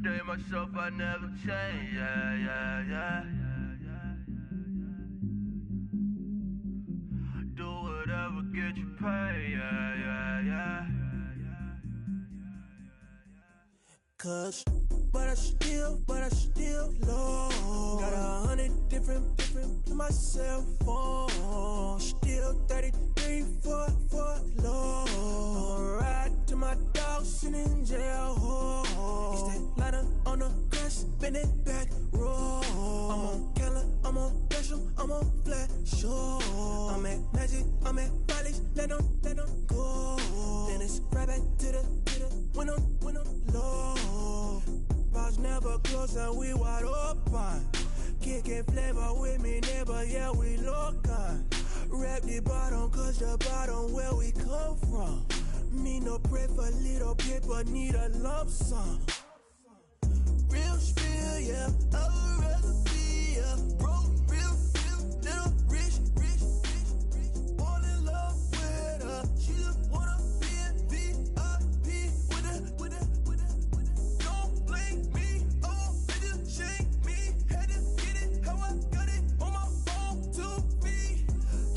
stay myself, I never change, yeah. Do whatever, get you paid, yeah. Cause, but I still low. Got 100 different to my cell phone. Still 33 for low. I'ma ride to my dog sitting in jail. It's that lighter on the grass, spin it back, roll. I'm on Keller, I'm on Gresham, I'm on Flat Shore. I'm at Magic, I'm at Bally's, let them go. Then it's right back to the when I'm low. Bars never close and we wide open. Kicking flavor with me, neighbor, yeah, we local. Rap the bottom, cause the bottom where we come from. Me no pray for little paper, need a lump sum. Real spill, yeah, I would rather be a broke, real, little rich. Fall in love with her, she just wanna be a VIP with her. Don't blame me, oh, they just shame me. Had to get it, how I got it on my phone to me.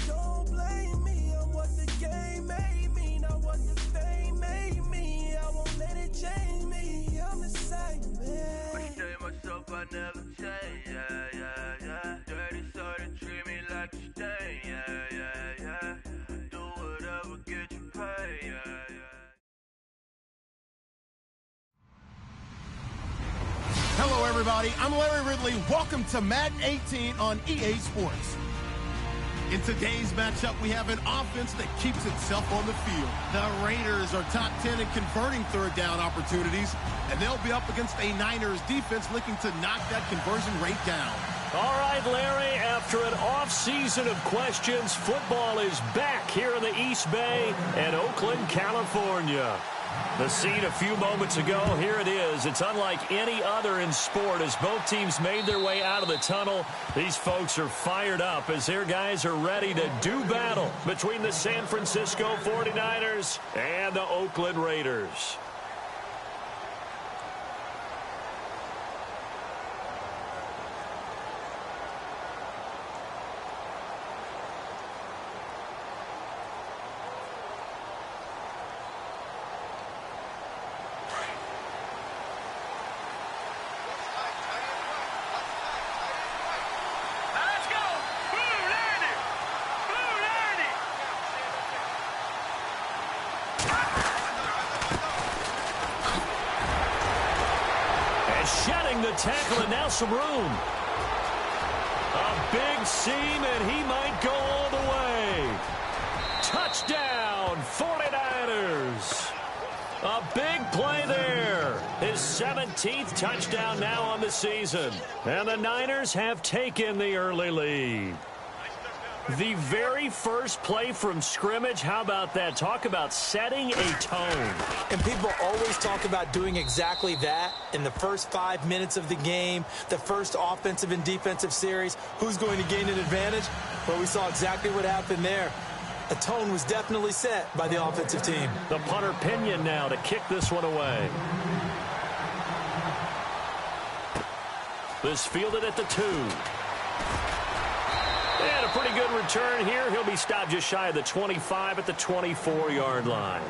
Don't blame me, I'm what the game made me, not what the fame made me. I won't let it change me, I'm the same man. I stay myself, I never change, yeah. Dirty so they treat me like a stain, yeah. Do whatever, get you paid, yeah. Hello, everybody. I'm Larry Ridley. Welcome to Madden 18 on EA Sports. In today's matchup, we have an offense that keeps itself on the field. The Raiders are top 10 in converting third down opportunities, and they'll be up against a Niners defense looking to knock that conversion rate down. All right, Larry, after an off-season of questions, football is back here in the East Bay and Oakland, California. The scene a few moments ago, here it is. It's unlike any other in sport as both teams made their way out of the tunnel. These folks are fired up as their guys are ready to do battle between the San Francisco 49ers and the Oakland Raiders. Shedding the tackle and now some room. A big seam and he might go all the way. Touchdown 49ers. A big play there. His 17th touchdown now on the season. And the Niners have taken the early lead. The very first play from scrimmage, how about that? Talk about setting a tone. And people always talk about doing exactly that in the first 5 minutes of the game, the first offensive and defensive series. Who's going to gain an advantage? Well, we saw exactly what happened there. A tone was definitely set by the offensive team. The punter Pinion now to kick this one away. This fielded at the 2. And a pretty good return here. He'll be stopped just shy of the 25 at the 24-yard line.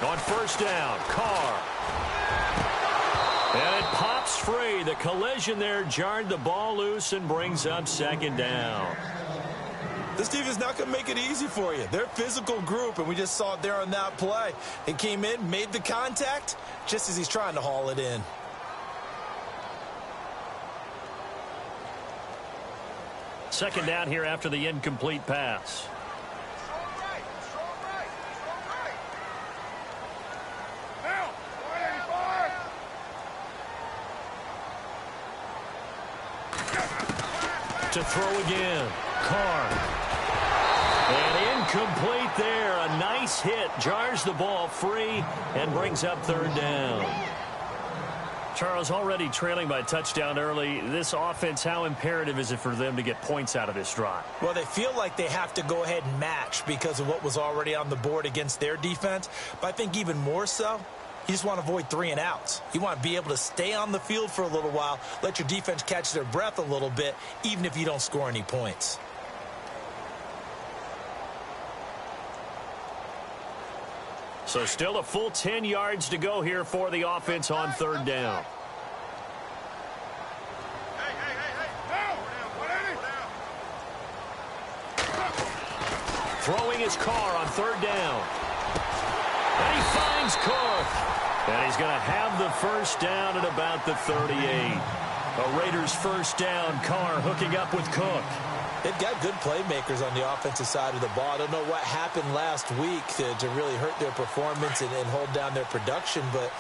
On first down, Carr. And it pops free. The collision there jarred the ball loose and brings up second down. This team is not going to make it easy for you. They're a physical group, and we just saw it there on that play. He came in, made the contact, just as he's trying to haul it in. Second down here after the incomplete pass. To throw again. Carr. And incomplete there. A nice hit. Jars the ball free and brings up third down. Charles, already trailing by a touchdown early. This offense, how imperative is it for them to get points out of this drive? Well, they feel like they have to go ahead and match because of what was already on the board against their defense. But I think even more so, you just want to avoid 3 and outs. You want to be able to stay on the field for a little while, let your defense catch their breath a little bit, even if you don't score any points. So still a full 10 yards to go here for the offense on third down. Throwing his Carr on third down. And he finds Cook. And he's going to have the first down at about the 38. A Raiders first down. Carr hooking up with Cook. They've got good playmakers on the offensive side of the ball. I don't know what happened last week to really hurt their performance and hold down their production, but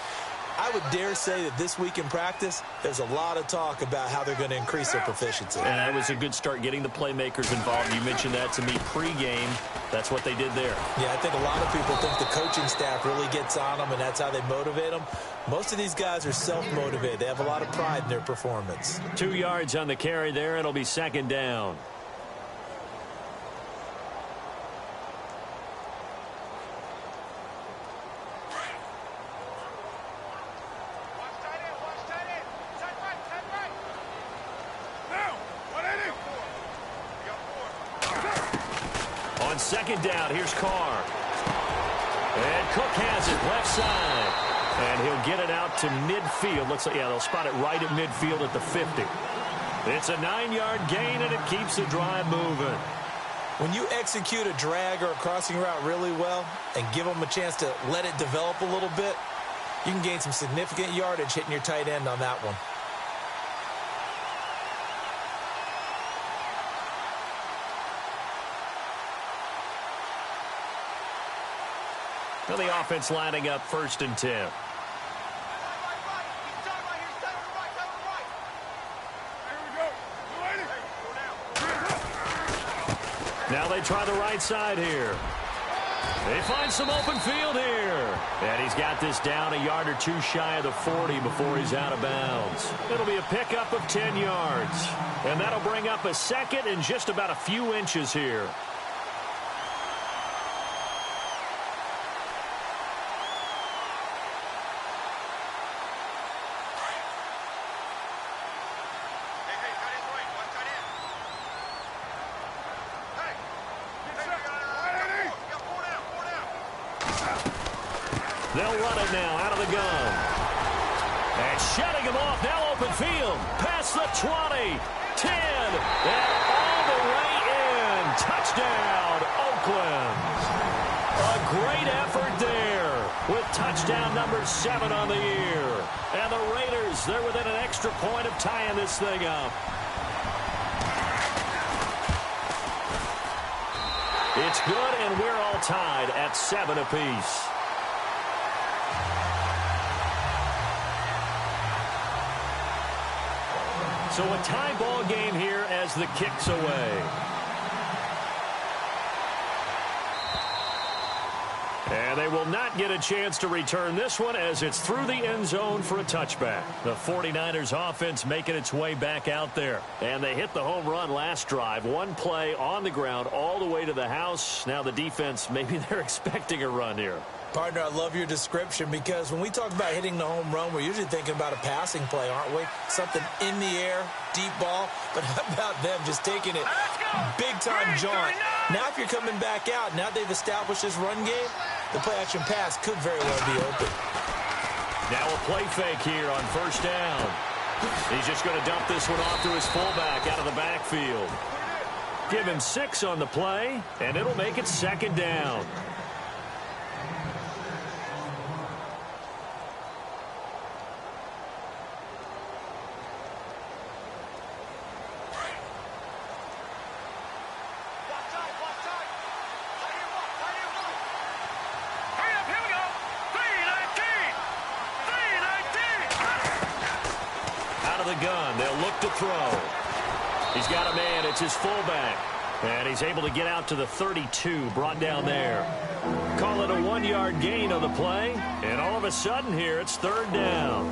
I would dare say that this week in practice, there's a lot of talk about how they're going to increase their proficiency. And that was a good start, getting the playmakers involved. You mentioned that to me pregame. That's what they did there. Yeah, I think a lot of people think the coaching staff really gets on them, and that's how they motivate them. Most of these guys are self-motivated. They have a lot of pride in their performance. 2 yards on the carry there. It'll be second down. On second down, here's Carr. And Cook has it left side. And he'll get it out to midfield. Looks like, yeah, they'll spot it right at midfield at the 50. It's a 9-yard gain, and it keeps the drive moving. When you execute a drag or a crossing route really well and give them a chance to let it develop a little bit, you can gain some significant yardage hitting your tight end on that one. Well, the offense lining up 1st and 10. Now they try the right side here. They find some open field here. And he's got this down a yard or two shy of the 40 before he's out of bounds. It'll be a pickup of 10 yards. And that'll bring up a second and just about a few inches here. They'll run it now out of the gun. And shutting him off now open field. Past the 20, 10, and all the way in. Touchdown, Oakland. A great effort there with touchdown number 7 on the year. And the Raiders, they're within an extra point of tying this thing up. It's good, and we're all tied at 7 apiece. So a tie ball game here as the kick's away. And they will not get a chance to return this one as it's through the end zone for a touchback. The 49ers offense making its way back out there. And they hit the home run last drive. One play on the ground all the way to the house. Now the defense, maybe they're expecting a run here. Partner, I love your description because when we talk about hitting the home run, we're usually thinking about a passing play, aren't we? Something in the air, deep ball. But how about them just taking it big-time jaunt? Now if you're coming back out, now they've established this run game, the play-action pass could very well be open. Now a play fake here on first down. He's just going to dump this one off to his fullback out of the backfield. Give him 6 on the play, and it'll make it second down. Out of the gun, they'll look to throw. He's got a man. It's his fullback. And he's able to get out to the 32, brought down there. Call it a 1-yard gain on the play. And all of a sudden here, it's 3rd down.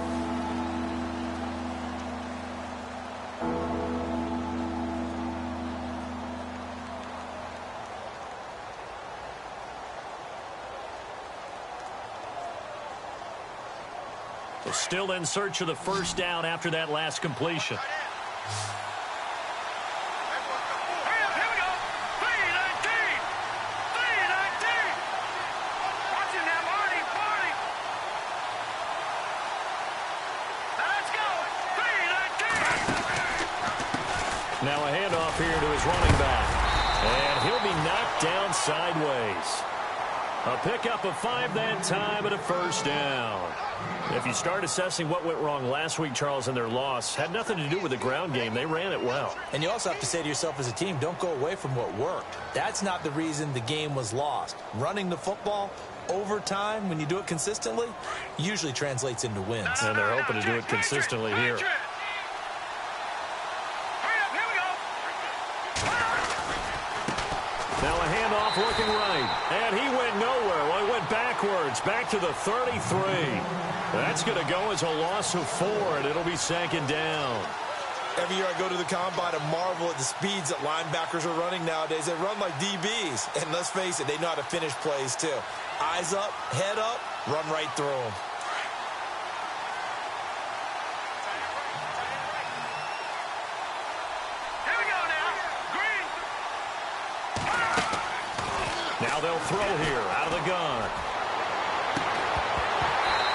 Still in search of the 1st down after that last completion. Now a handoff here to his running back. And he'll be knocked down sideways. A pickup of 5 that time and a 1st down. If you start assessing what went wrong last week, Charles, in their loss, had nothing to do with the ground game. They ran it well. And you also have to say to yourself as a team, don't go away from what worked. That's not the reason the game was lost. Running the football over time, when you do it consistently, usually translates into wins. And they're hoping to do it consistently here. Now a handoff looking right. And he went nowhere. Well, he went backwards, back to the 33. That's going to go as a loss of 4, and it'll be 2nd down. Every year I go to the combine and marvel at the speeds that linebackers are running nowadays. They run like DBs. And let's face it, they know how to finish plays too. Eyes up, head up, run right through them. Now they'll throw here out of the gun.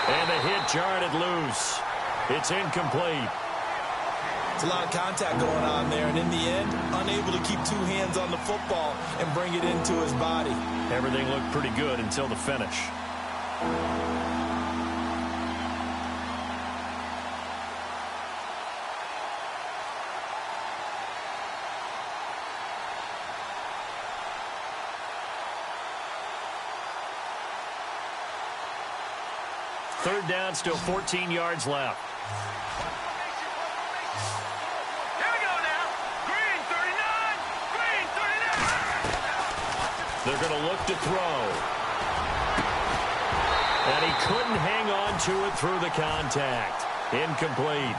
And the hit jarred loose. It's incomplete. It's a lot of contact going on there, and in the end, unable to keep 2 hands on the football and bring it into his body. Everything looked pretty good until the finish. Third down, still 14 yards left. Here we go now. Green 39. Green 39. They're going to look to throw. And he couldn't hang on to it through the contact. Incomplete.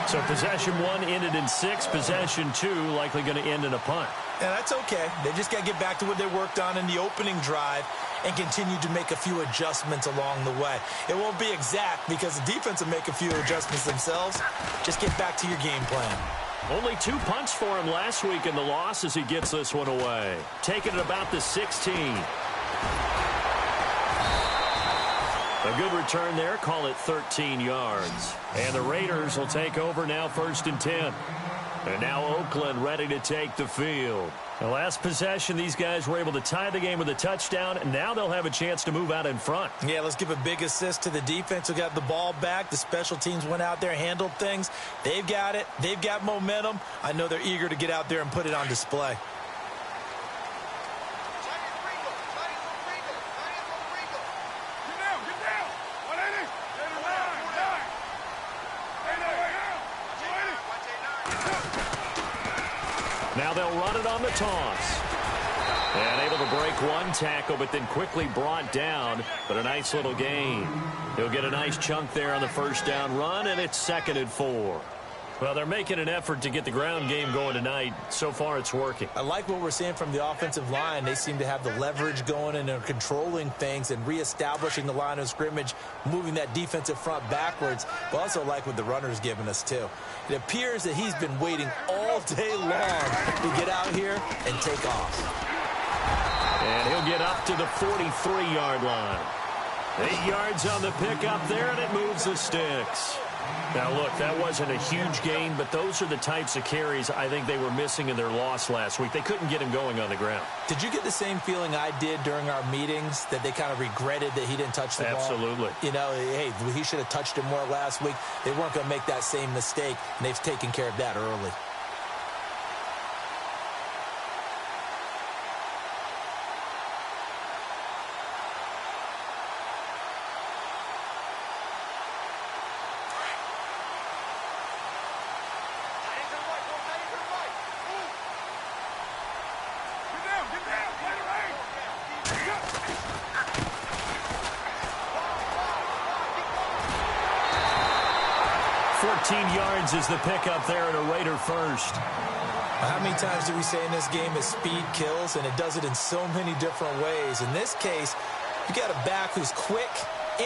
So possession 1 ended in 6. Possession 2 likely going to end in a punt. And that's okay. They just got to get back to what they worked on in the opening drive and continue to make a few adjustments along the way. It won't be exact because the defense will make a few adjustments themselves. Just get back to your game plan. Only 2 punts for him last week in the loss as he gets this one away. Taking it about the 16. A good return there. Call it 13 yards. And the Raiders will take over now, 1st and 10. And now Oakland ready to take the field. The last possession, these guys were able to tie the game with a touchdown, and now they'll have a chance to move out in front. Yeah, let's give a big assist to the defense who got the ball back. The special teams went out there, handled things. They've got it. They've got momentum. I know they're eager to get out there and put it on display. Now they'll run it on the toss. And able to break 1 tackle, but then quickly brought down. But a nice little gain. He'll get a nice chunk there on the 1st down run, and it's 2nd and 4. Well, they're making an effort to get the ground game going tonight. So far, it's working. I like what we're seeing from the offensive line. They seem to have the leverage going, and they're controlling things and reestablishing the line of scrimmage, moving that defensive front backwards. But also like what the runner's giving us, too. It appears that he's been waiting all day long to get out here and take off. And he'll get up to the 43-yard line. 8 yards on the pickup there, and it moves the sticks. Now, look, that wasn't a huge gain, but those are the types of carries I think they were missing in their loss last week. They couldn't get him going on the ground. Did you get the same feeling I did during our meetings, that they kind of regretted that he didn't touch the ball? Absolutely. You know, hey, he should have touched it more last week. They weren't going to make that same mistake, and they've taken care of that early. 14 yards is the pickup there at a Raider first. How many times do we say in this game that speed kills, and it does it in so many different ways? In this case, you got a back who's quick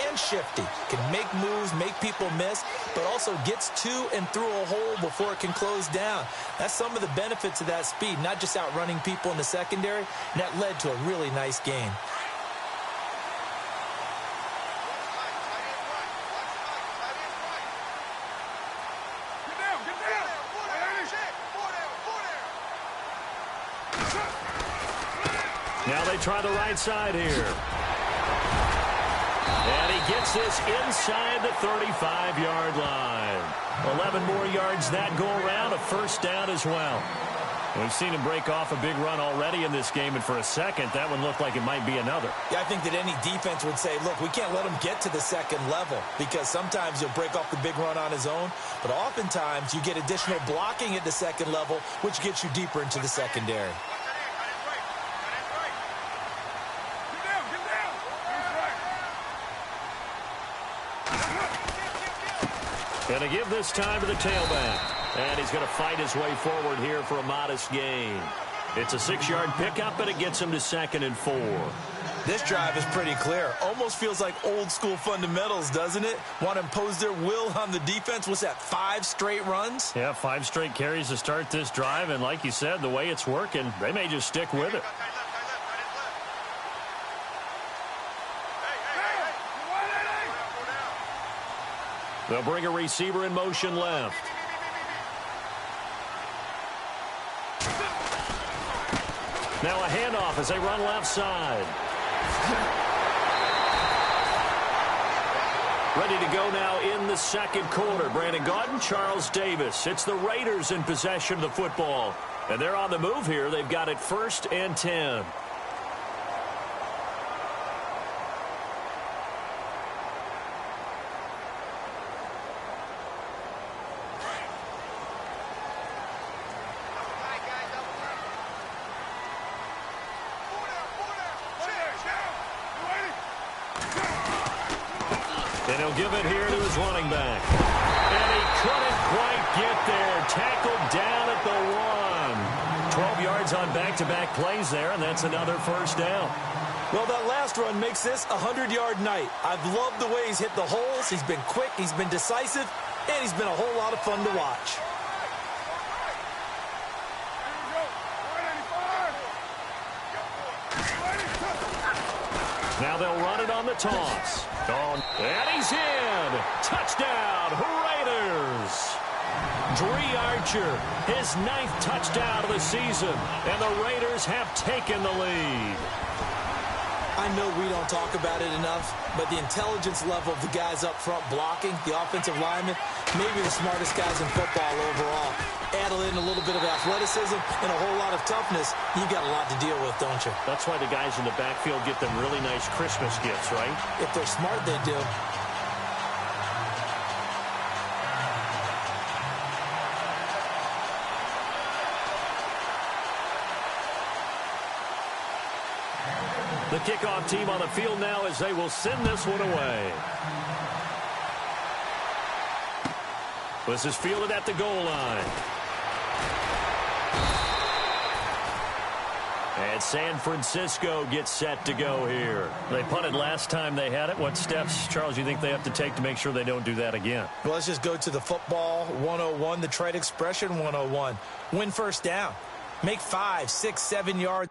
and shifty, can make moves, make people miss, but also gets to and through a hole before it can close down. That's some of the benefits of that speed, not just outrunning people in the secondary, and that led to a really nice gain. Now they try the right side here. And he gets this inside the 35-yard line. 11 more yards that go around, a first down as well. We've seen him break off a big run already in this game, and for a second, that one looked like it might be another. Yeah, I think that any defense would say, look, we can't let him get to the second level, because sometimes he'll break off the big run on his own, but oftentimes you get additional blocking at the second level, which gets you deeper into the secondary. Going to give this time to the tailback. And he's going to fight his way forward here for a modest gain. It's a 6-yard pickup, and it gets him to 2nd and 4. This drive is pretty clear. Almost feels like old-school fundamentals, doesn't it? Want to impose their will on the defense. What's that, 5 straight runs? Yeah, 5 straight carries to start this drive. And like you said, the way it's working, they may just stick with it. They'll bring a receiver in motion left. Now a handoff as they run left side. Ready to go now in the second quarter. Brandon Gaudin, Charles Davis. It's the Raiders in possession of the football. And they're on the move here. They've got it 1st and 10. And he'll give it here to his running back. And he couldn't quite get there. Tackled down at the 1. 12 yards on back-to-back plays there, and that's another first down. Well, that last run makes this a 100-yard night. I've loved the way he's hit the holes. He's been quick, he's been decisive, and he's been a whole lot of fun to watch. Now they'll run it on the toss. And he's in. Touchdown, Raiders. Dree Archer, his 9th touchdown of the season. And the Raiders have taken the lead. I know we don't talk about it enough, but the intelligence level of the guys up front blocking, the offensive linemen, maybe the smartest guys in football overall. Add in a little bit of athleticism and a whole lot of toughness, you've got a lot to deal with, don't you? That's why the guys in the backfield get them really nice Christmas gifts, right? If they're smart, they do. The kickoff team on the field now as they will send this one away. This is fielded at the goal line. And San Francisco gets set to go here. They punted last time they had it. What steps, Charles, you think they have to take to make sure they don't do that again? Well, let's just go to the football 101, the trade expression 101. Win first down. Make 5, 6, 7 yards.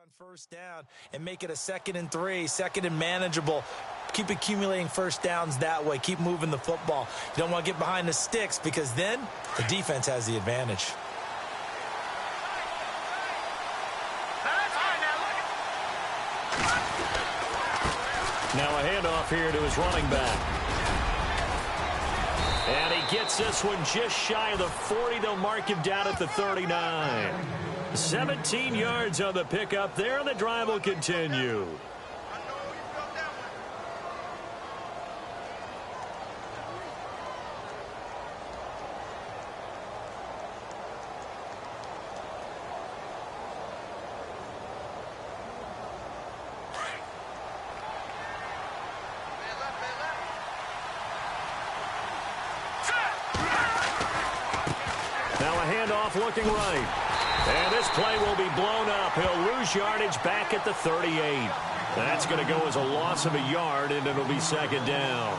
On first down and make it a 2nd and 3, 2nd and manageable. Keep accumulating first downs that way. Keep moving the football. You don't want to get behind the sticks because then the defense has the advantage. Now a handoff here to his running back. And he gets this one just shy of the 40. They'll mark him down at the 39. 17 yards on the pickup there, and the drive will continue. Now a handoff looking right. And this play will be blown up. He'll lose yardage back at the 38. That's going to go as a loss of a yard, and it'll be second down.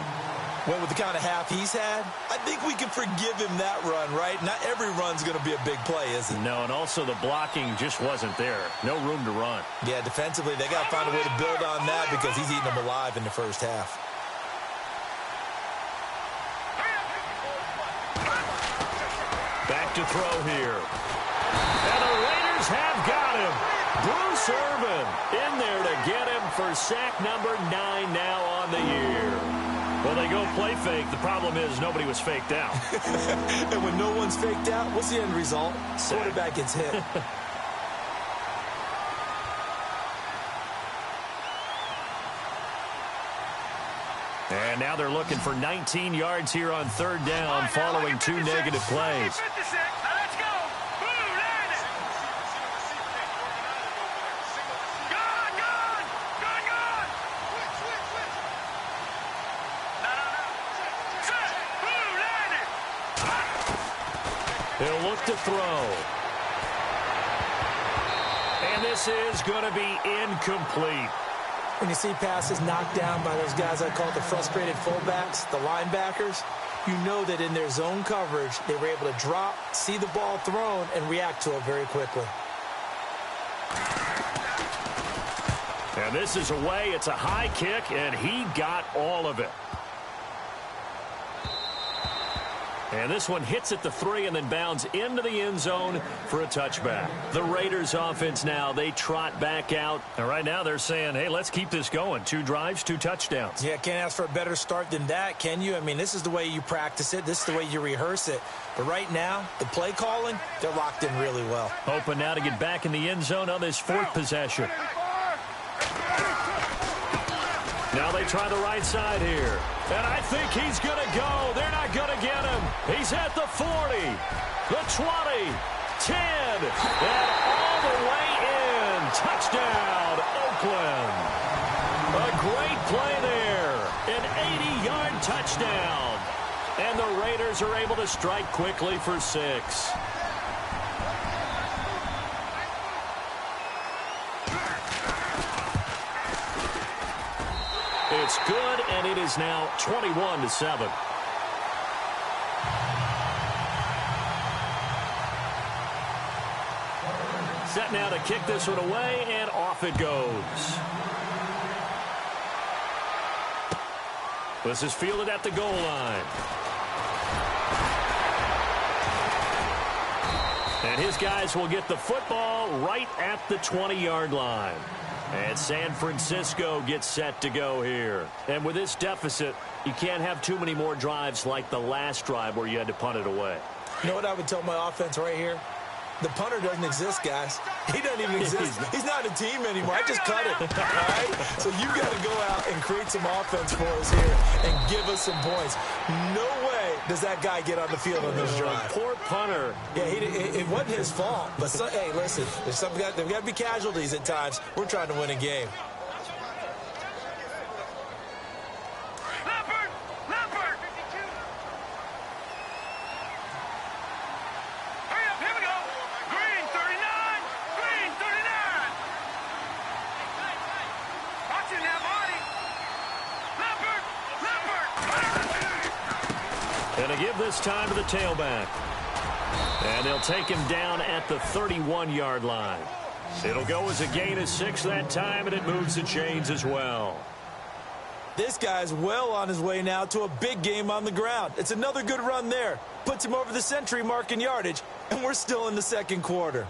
Well, with the kind of half he's had, I think we can forgive him that run, right? Not every run's going to be a big play, is it? No, and also the blocking just wasn't there. No room to run. Yeah, defensively, they got to find a way to build on that because he's eating them alive in the first half. Back to throw here. And the Raiders have got him. Bruce Irvin in there to get him for sack number 9 now on the year. Well, they go play fake. The problem is nobody was faked out. And when no one's faked out, what's the end result? Quarterback gets hit. And now they're looking for 19 yards here on third down following 2 negative plays. He'll look to throw. And this is going to be incomplete. When you see passes knocked down by those guys I call the frustrated fullbacks, the linebackers, you know that in their zone coverage, they were able to drop, see the ball thrown, and react to it very quickly. And this is away. It's a high kick, and he got all of it. And this one hits at the 3 and then bounds into the end zone for a touchback. The Raiders offense now, they trot back out. And right now they're saying, hey, let's keep this going. 2 drives, 2 touchdowns. Yeah, can't ask for a better start than that, can you? I mean, this is the way you practice it. This is the way you rehearse it. But right now, the play calling, they're locked in really well. Hoping now to get back in the end zone on this 4th possession. Now they try the right side here. And I think he's going to go. They're not going to get him. He's at the 40, the 20, 10, and all the way in. Touchdown, Oakland. A great play there. An 80-yard touchdown. And the Raiders are able to strike quickly for 6. It's good, and it is now 21-7. Set now to kick this one away, and off it goes. This is fielded at the goal line. And his guys will get the football right at the 20-yard line. And San Francisco gets set to go here. And with this deficit, you can't have too many more drives like the last drive where you had to punt it away. You know what I would tell my offense right here? The punter doesn't exist, guys. He doesn't even exist. He's not a team anymore. I just cut it. All right? So you've got to go out and create some offense for us here and give us some points. No way does that guy get on the field on this drive. Poor punter. Yeah, it wasn't his fault. But, hey, listen, there's got to be casualties at times. We're trying to win a game. And to give this time to the tailback. And they'll take him down at the 31-yard line. It'll go as a gain of 6 that time, and it moves the chains as well. This guy's well on his way now to a big game on the ground. It's another good run there. Puts him over the century mark in yardage, and we're still in the second quarter.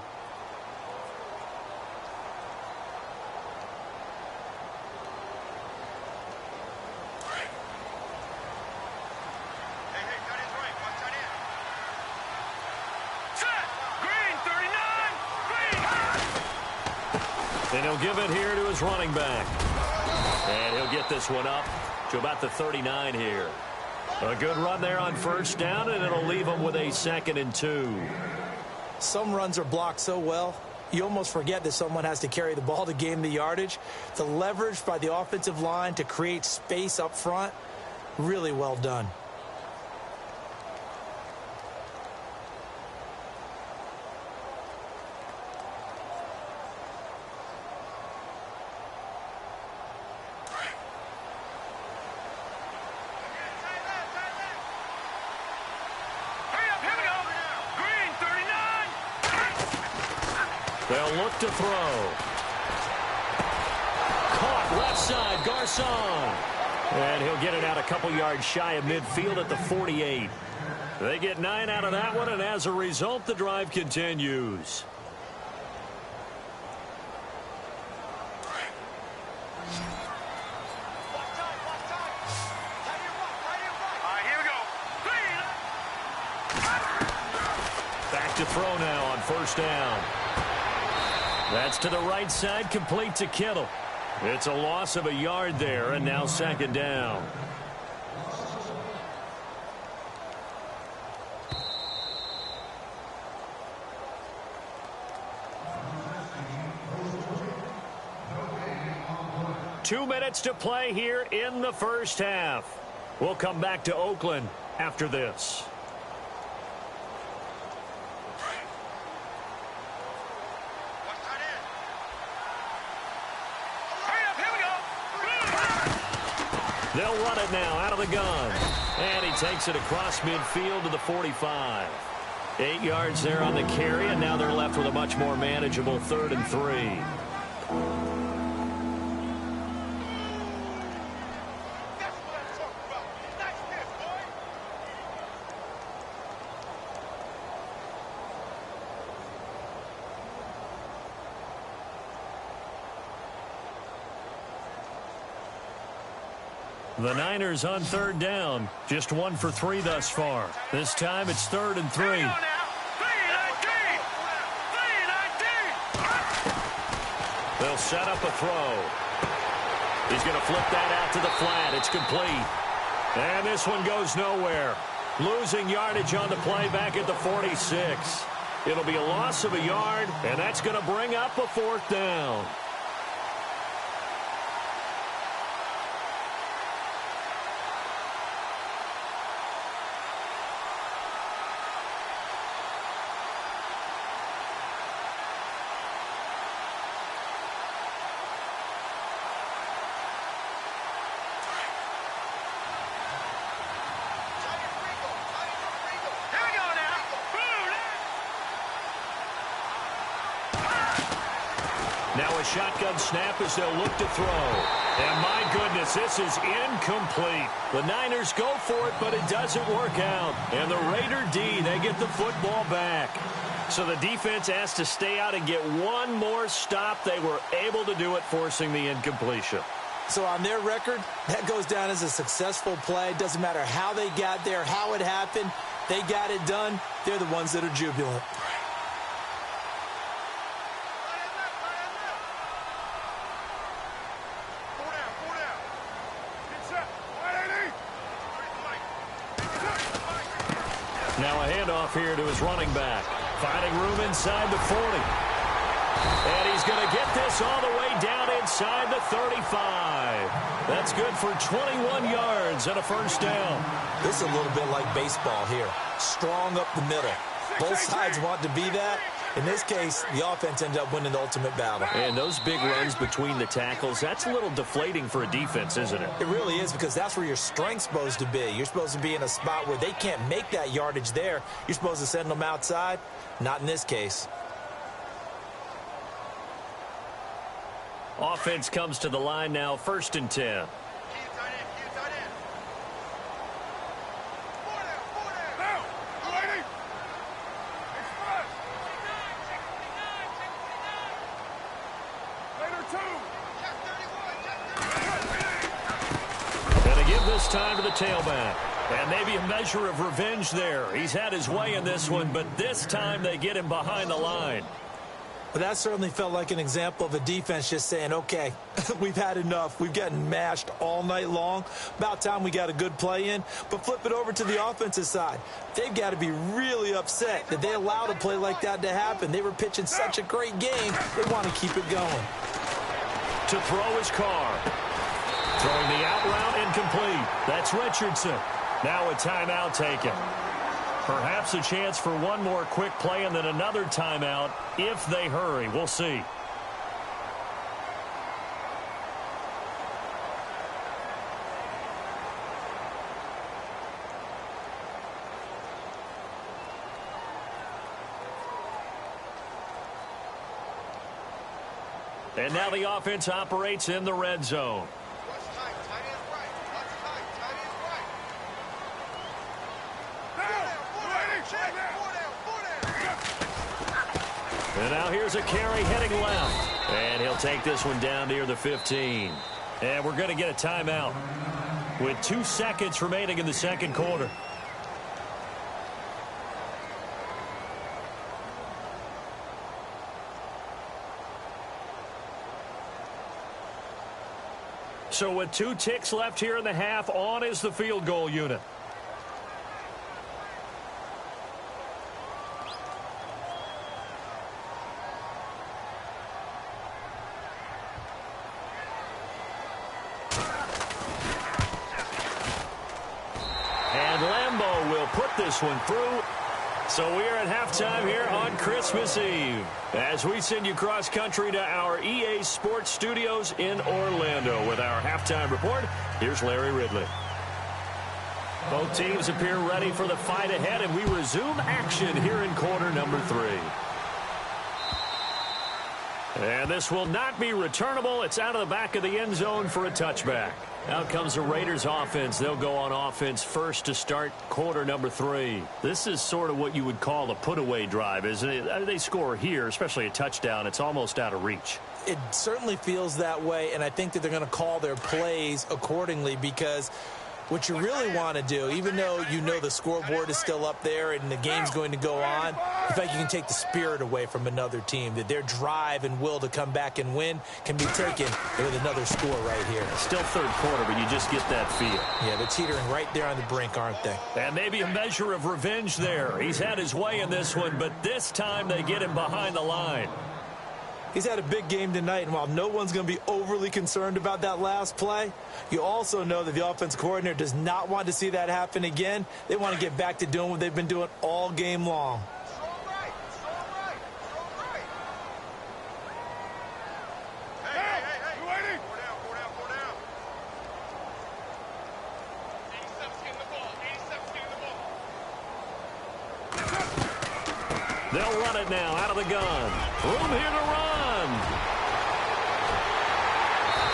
And he'll give it here to his running back. And he'll get this one up to about the 39 here. A good run there on first down, and it'll leave him with a 2nd and 2. Some runs are blocked so well, you almost forget that someone has to carry the ball to gain the yardage. The leverage by the offensive line to create space up front, really well done. They'll look to throw. Caught left side, Garcon. And he'll get it out a couple yards shy of midfield at the 48. They get 9 out of that one, and as a result, the drive continues. Back to throw now on first down. That's to the right side, complete to Kittle. It's a loss of a yard there, and now 2nd down. Two minutes to play here in the first half. We'll come back to Oakland after this. They'll run it now out of the gun. And he takes it across midfield to the 45. 8 yards there on the carry, and now they're left with a much more manageable 3rd and 3. The Niners on 3rd down. Just 1 for 3 thus far. This time it's 3rd and 3. They'll set up a throw. He's going to flip that out to the flat. It's complete. And this one goes nowhere. Losing yardage on the play back at the 46. It'll be a loss of a yard, and that's going to bring up a 4th down. Now a shotgun snap as they'll look to throw. And my goodness, this is incomplete. The Niners go for it, but it doesn't work out. And the Raider D, they get the football back. So the defense has to stay out and get one more stop. They were able to do it, forcing the incompletion. So on their record, that goes down as a successful play. Doesn't matter how they got there, how it happened. They got it done. They're the ones that are jubilant. Now a handoff here to his running back. Finding room inside the 40. And he's going to get this all the way down inside the 35. That's good for 21 yards and a 1st down. This is a little bit like baseball here. Strong up the middle. Both sides want to be that. In this case, the offense ended up winning the ultimate battle. And those big runs between the tackles, that's a little deflating for a defense, isn't it? It really is, because that's where your strength's supposed to be. You're supposed to be in a spot where they can't make that yardage there. You're supposed to send them outside. Not in this case. Offense comes to the line now, 1st and 10. this time to the tailback. And maybe a measure of revenge there. He's had his way in this one, but this time they get him behind the line. But that certainly felt like an example of a defense just saying, okay, we've had enough. We've gotten mashed all night long. About time we got a good play in. But flip it over to the offensive side. They've got to be really upset that they allowed a play like that to happen. They were pitching such a great game. They want to keep it going. To throw his Carr. Throwing the out route incomplete. That's Richardson. Now a timeout taken. Perhaps a chance for one more quick play and then another timeout if they hurry. We'll see. And now the offense operates in the red zone. And now here's a carry heading left. And he'll take this one down near the 15. And we're going to get a timeout with 2 seconds remaining in the second quarter. So with 2 ticks left here in the half, on is the field goal unit. This one through. So we are at halftime here on Christmas Eve as we send you cross country to our EA Sports Studios in Orlando with our halftime report. Here's Larry Ridley. Both teams appear ready for the fight ahead, and we resume action here in quarter number 3. And this will not be returnable. It's out of the back of the end zone for a touchback. Out comes the Raiders offense. They'll go on offense first to start quarter number 3. This is sort of what you would call a put-away drive, isn't it? I mean, they score here, especially a touchdown. It's almost out of reach. It certainly feels that way, and I think that they're going to call their plays accordingly because what you really want to do, even though you know the scoreboard is still up there and the game's going to go on, in fact, you can take the spirit away from another team, that their drive and will to come back and win can be taken with another score right here. Still third quarter, but you just get that feel. Yeah, they're teetering right there on the brink, aren't they? And maybe a measure of revenge there. He's had his way in this one, but this time they get him behind the line. He's had a big game tonight, and while no one's going to be overly concerned about that last play, you also know that the offense coordinator does not want to see that happen again. They want to get back to doing what they've been doing all game long. They'll run it now out of the gun. Room here to run.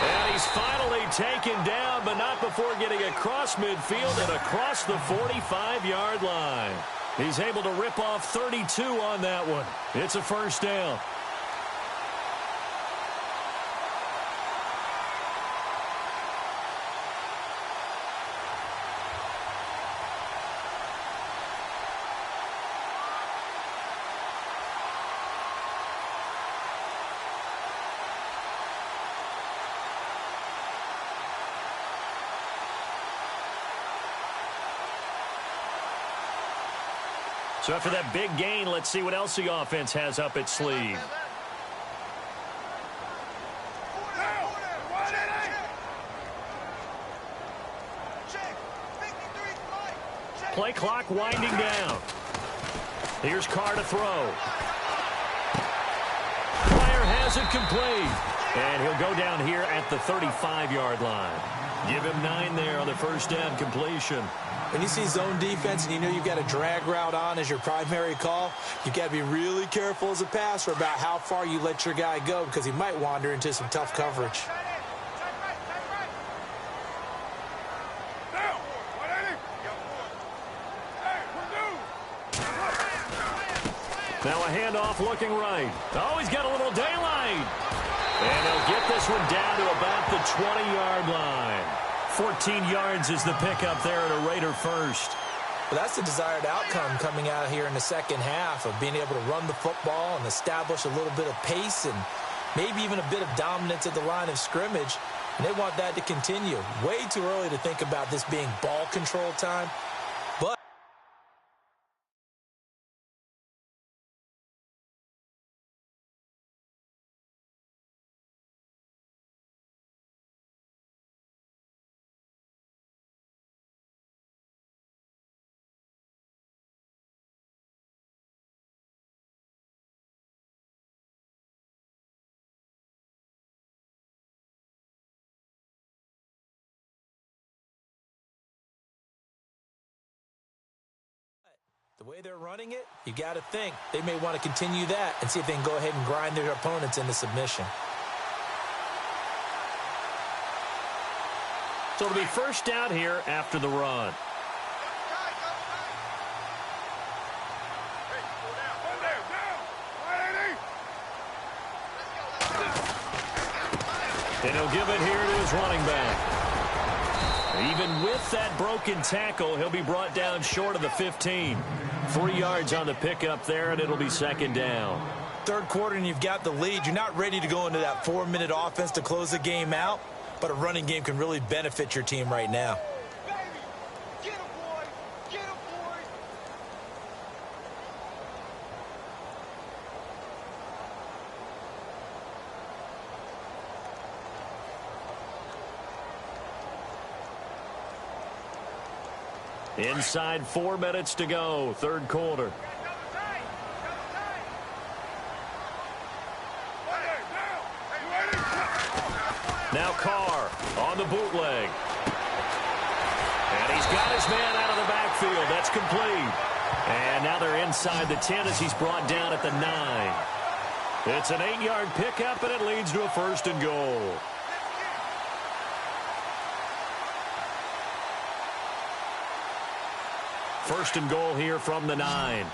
And he's finally taken down, but not before getting across midfield and across the 45-yard line. He's able to rip off 32 on that one. It's a first down. So after that big gain, let's see what else the offense has up its sleeve. Play clock winding down. Here's Carr to throw. Fire has it complete. And he'll go down here at the 35-yard line. Give him 9 there on the first down completion. When you see zone defense and you know you've got a drag route on as your primary call, you've got to be really careful as a passer about how far you let your guy go because he might wander into some tough coverage. Now a handoff looking right. Oh, he's got a little daylight. And he'll get this one down to about the 20-yard line. 14 yards is the pickup there at a Raider first. But that's the desired outcome coming out here in the second half of being able to run the football and establish a little bit of pace and maybe even a bit of dominance at the line of scrimmage. And they want that to continue. Way too early to think about this being ball control time. But the way they're running it, you got to think they may want to continue that and see if they can go ahead and grind their opponents into submission. So it'll be first down here after the run. And he'll give it here to his running back. Even with that broken tackle, he'll be brought down short of the 15. 3 yards on the pickup there, and it'll be second down. Third quarter, and you've got the lead. You're not ready to go into that 4-minute offense to close the game out, but a running game can really benefit your team right now. Inside 4 minutes to go, third quarter. Now Carr on the bootleg. And he's got his man out of the backfield. That's complete. And now they're inside the 10 as he's brought down at the 9. It's an 8-yard pickup, and it leads to a first and goal. First and goal here from the 9.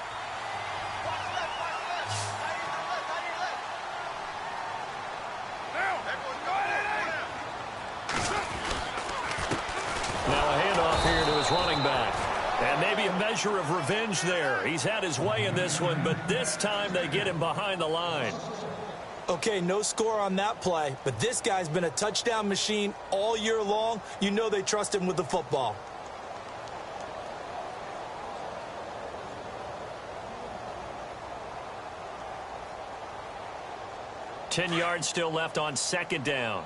Now a handoff here to his running back. And maybe a measure of revenge there. He's had his way in this one, but this time they get him behind the line. Okay, no score on that play, but this guy's been a touchdown machine all year long. You know they trust him with the football. 10 yards still left on second down.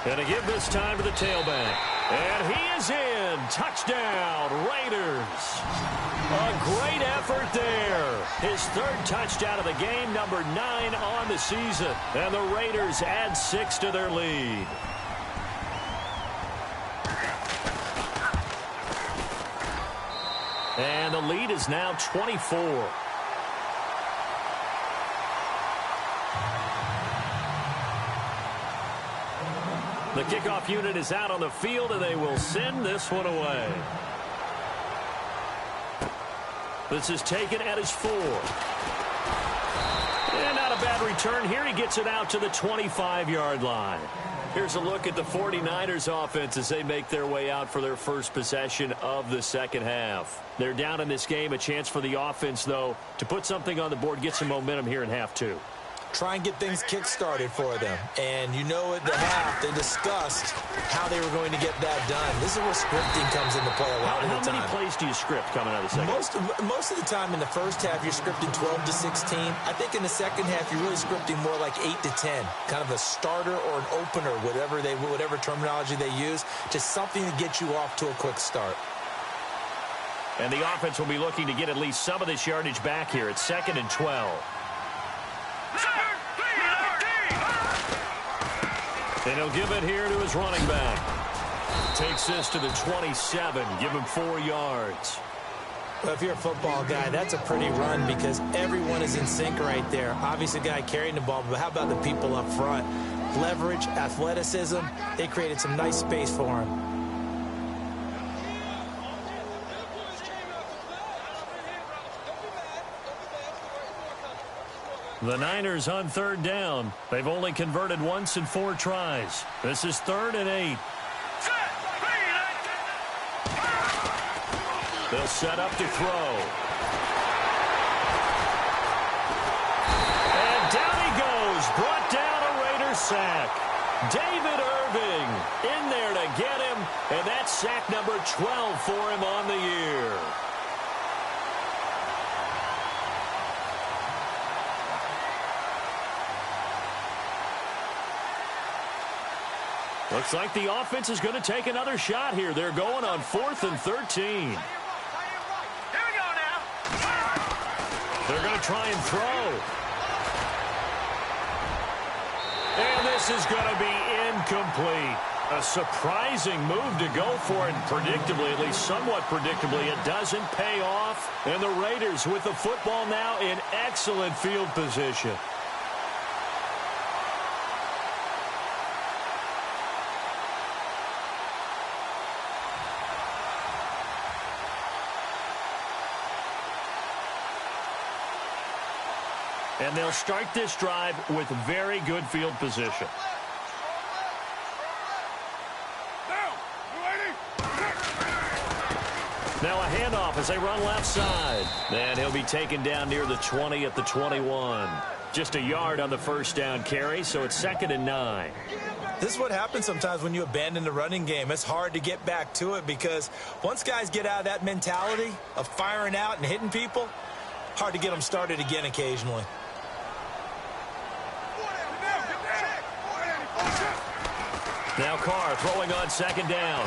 Gonna give this time to the tailback. And he is in. Touchdown, Raiders. A great effort there. His third touchdown of the game, number 9 on the season. And the Raiders add 6 to their lead. And the lead is now 24. The kickoff unit is out on the field, and they will send this one away. This is taken at his 4. And not a bad return here. He gets it out to the 25-yard line. Here's a look at the 49ers offense as they make their way out for their first possession of the second half. They're down in this game. A chance for the offense, though, to put something on the board, get some momentum here in half 2. Try and get things kick-started for them. And you know at the half, they discussed how they were going to get that done. This is where scripting comes into play a lot of the time. How many plays do you script coming out of the second? Most of the time in the first half, you're scripting 12 to 16. I think in the second half, you're really scripting more like 8 to 10. Kind of a starter or an opener, whatever terminology they use. Just something to get you off to a quick start. And the offense will be looking to get at least some of this yardage back here. It's 2nd and 12. And he'll give it here to his running back. Takes this to the 27. Give him 4 yards. Well, if you're a football guy, that's a pretty run because everyone is in sync right there. Obviously, the guy carrying the ball, but how about the people up front? Leverage, athleticism, they created some nice space for him. The Niners on third down. They've only converted once in 4 tries. This is 3rd and 8. They'll set up to throw. And down he goes. Brought down a Raider sack. David Irving in there to get him. And that's sack number 12 for him on the year. Looks like the offense is going to take another shot here. They're going on 4th and 13. They're going to try and throw. And this is going to be incomplete. A surprising move to go for it. Predictably, at least somewhat predictably, it doesn't pay off. And the Raiders with the football now in excellent field position. And they'll start this drive with very good field position. Now a handoff as they run left side. And he'll be taken down near the 20 at the 21. Just a yard on the first down carry, so it's 2nd and 9. This is what happens sometimes when you abandon the running game. It's hard to get back to it because once guys get out of that mentality of firing out and hitting people, hard to get them started again occasionally. Now Carr throwing on 2nd down.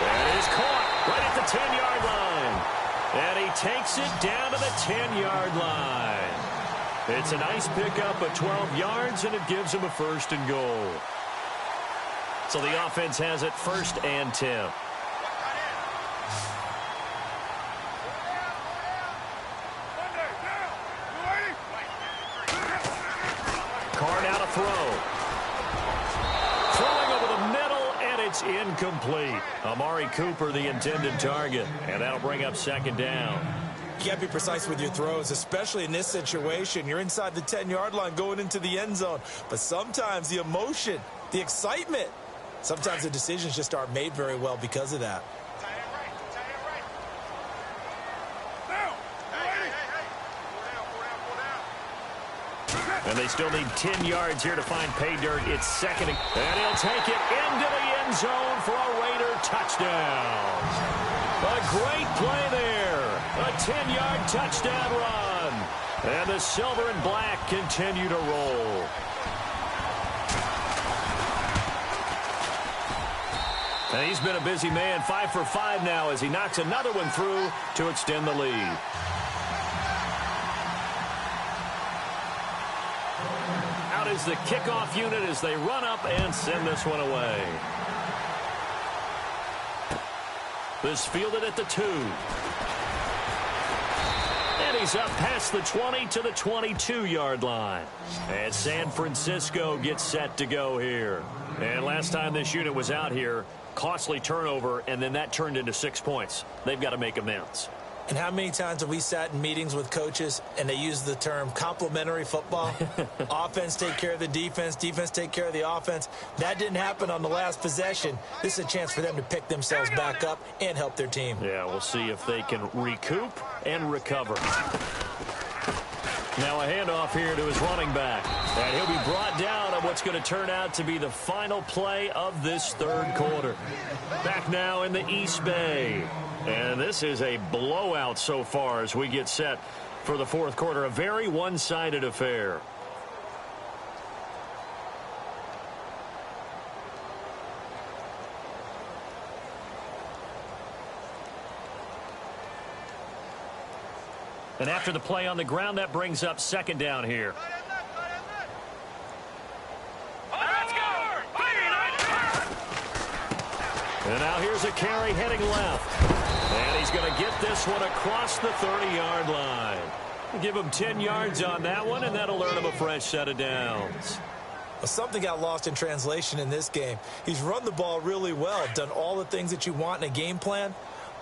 And is caught right at the 10-yard line. And he takes it down to the 10-yard line. It's a nice pickup of 12 yards, and it gives him a 1st and goal. So the offense has it 1st and 10. Carr now to throw. Throwing over the middle, and it's incomplete. Amari Cooper, the intended target, and that'll bring up 2nd down. You got to be precise with your throws, especially in this situation. You're inside the 10-yard line going into the end zone. But sometimes the emotion, the excitement, sometimes the decisions just aren't made very well because of that. And they still need 10 yards here to find pay dirt. It's 2nd, and he'll take it into the end zone for a Raider touchdown. A great play there. A 10-yard touchdown run. And the silver and black continue to roll. And he's been a busy man, 5 for 5 now as he knocks another one through to extend the lead. Out is the kickoff unit as they run up and send this one away. This fielded at the 2. And he's up past the 20 to the 22-yard line. And San Francisco gets set to go here. And last time this unit was out here, costly turnover, and then that turned into 6 points. They've got to make amends. And how many times have we sat in meetings with coaches and they use the term complementary football? Offense take care of the defense, defense take care of the offense. That didn't happen on the last possession. This is a chance for them to pick themselves back up and help their team. Yeah, we'll see if they can recoup and recover. Now a handoff here to his running back. And he'll be brought down on what's going to turn out to be the final play of this 3rd quarter. Back now in the East Bay. And this is a blowout so far as we get set for the 4th quarter. A very one-sided affair. And after the play on the ground, that brings up 2nd down here. And now here's a carry heading left. And he's going to get this one across the 30-yard line. Give him 10 yards on that one, and that'll earn him a fresh set of downs. Well, something got lost in translation in this game. He's run the ball really well, done all the things that you want in a game plan,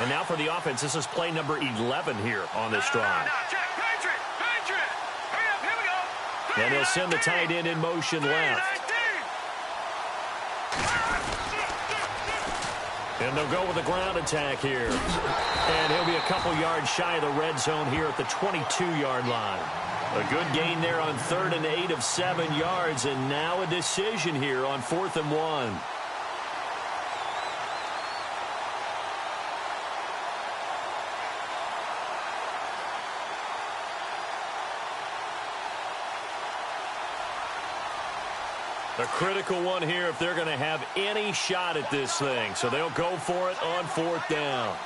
And now for the offense, this is play number 11 here on this drive. And they'll send the tight end in motion left. And they'll go with a ground attack here. And he'll be a couple yards shy of the red zone here at the 22-yard line. A good gain there on 3rd and 8 of 7 yards. And now a decision here on 4th and 1. A critical one here if they're going to have any shot at this thing. So they'll go for it on 4th down.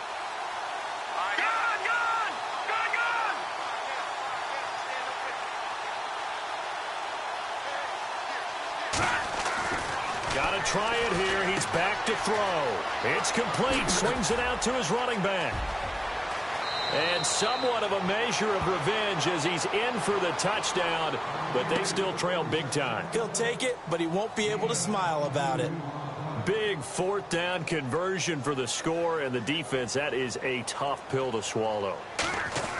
Got to try it here. He's back to throw. It's complete. Swings it out to his running back. And somewhat of a measure of revenge as he's in for the touchdown, but they still trail big time. He'll take it, but he won't be able to smile about it. Big 4th down conversion for the score, and the defense, that is a tough pill to swallow.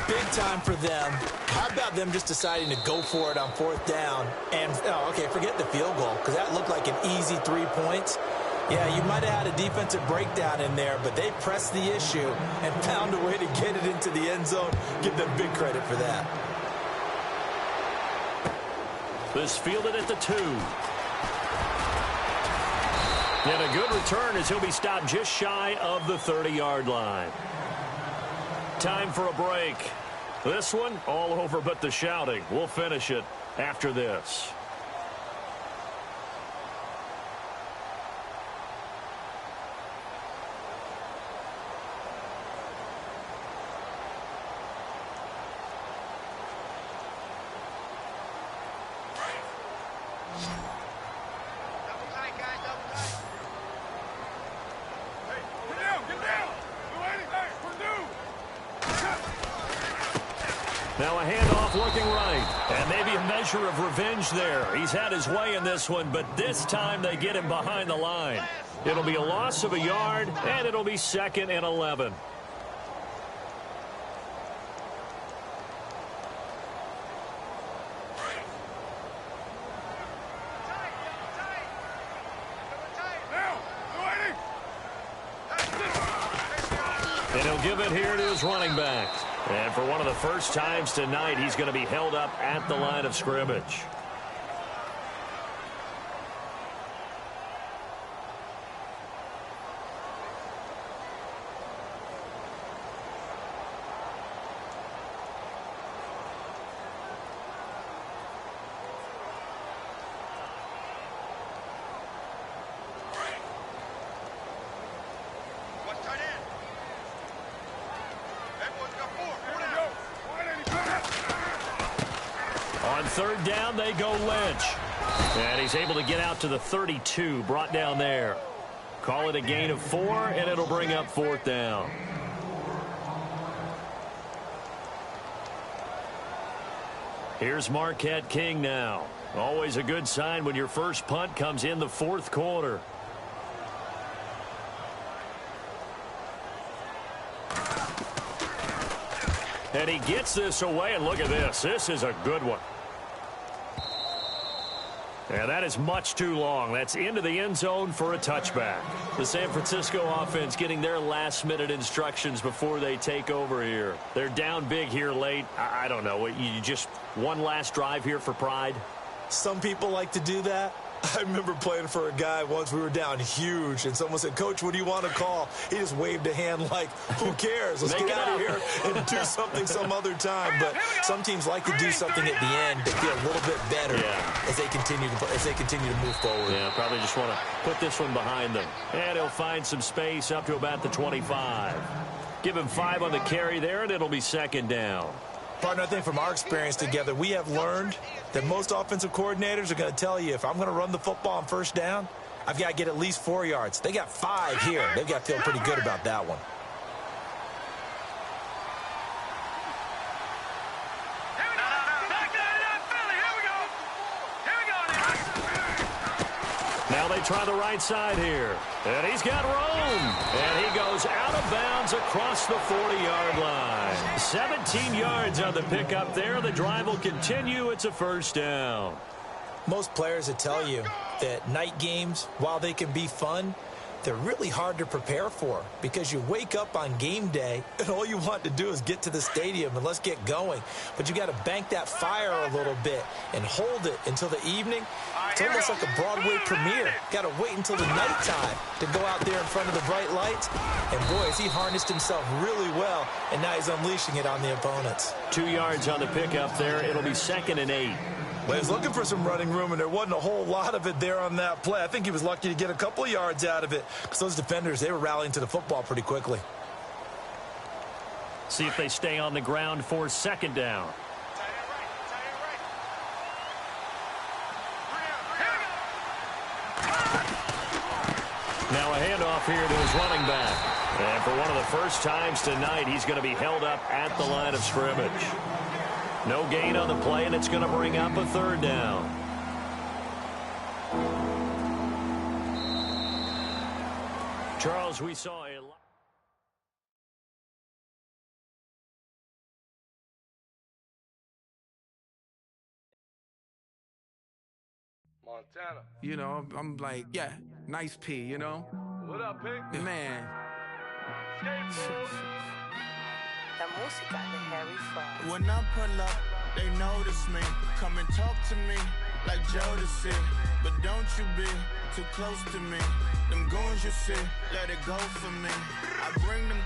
Big time for them. How about them just deciding to go for it on 4th down? And, forget the field goal, because that looked like an easy 3 points. Yeah, you might have had a defensive breakdown in there, but they pressed the issue and found a way to get it into the end zone. Give them big credit for that. This fielded at the 2. And a good return as he'll be stopped just shy of the 30-yard line. Time for a break. This one, all over but the shouting. We'll finish it after this. Now a handoff looking right. And maybe a measure of revenge there. He's had his way in this one, but this time they get him behind the line. It'll be a loss of a yard, and it'll be 2nd and 11. And he'll give it here to his running back. And for one of the first times tonight, he's going to be held up at the line of scrimmage. On 3rd down, they go Lynch. And he's able to get out to the 32, brought down there. Call it a gain of 4, and it'll bring up 4th down. Here's Marquette King now. Always a good sign when your first punt comes in the 4th quarter. And he gets this away, and look at this. This is a good one. And that is much too long. That's into the end zone for a touchback. The San Francisco offense getting their last-minute instructions before they take over here. They're down big here late. I don't know. You just one last drive here for pride? Some people like to do that. I remember playing for a guy once. We were down huge, and someone said, "Coach, what do you want to call?" He just waved a hand like, who cares? Let's get out of here and do something some other time. But some teams like to do something at the end to feel a little bit better as they continue to move forward. Yeah, probably just want to put this one behind them. And he'll find some space up to about the 25. Give him 5 on the carry there, and it'll be 2nd down. Partner, I think from our experience together, we have learned that most offensive coordinators are going to tell you, if I'm going to run the football on 1st down, I've got to get at least 4 yards. They got 5 here. They've got to feel pretty good about that one. Now Now they try the right side here. And he's got room. And he goes out of bounds across the 40-yard line. 17 yards on the pickup there. The drive will continue. It's a first down. Most players would tell you that night games, while they can be fun, they're really hard to prepare for because you wake up on game day and all you want to do is get to the stadium and let's get going. But you got to bank that fire a little bit and hold it until the evening. It's almost like a Broadway premiere. Got to wait until the nighttime to go out there in front of the bright lights. And boy, has he harnessed himself really well, and now he's unleashing it on the opponents. 2 yards on the pickup there. It'll be 2nd and 8. Well, he was looking for some running room, and there wasn't a whole lot of it there on that play. I think he was lucky to get a couple of yards out of it because those defenders, they were rallying to the football pretty quickly. See if they stay on the ground for 2nd down. Now a handoff here to his running back. And for one of the first times tonight, he's going to be held up at the line of scrimmage. No gain on the play, and it's going to bring up a 3rd down. Charles, we saw a lot. Montana. You know, I'm like, yeah, nice P, you know? What up, Pink? Man. La música de Harry Fraud. When I pull up, they notice me. Come and talk to me like Jodeci. But don't you be too close to me. Them goons you see, let it go for me. I bring them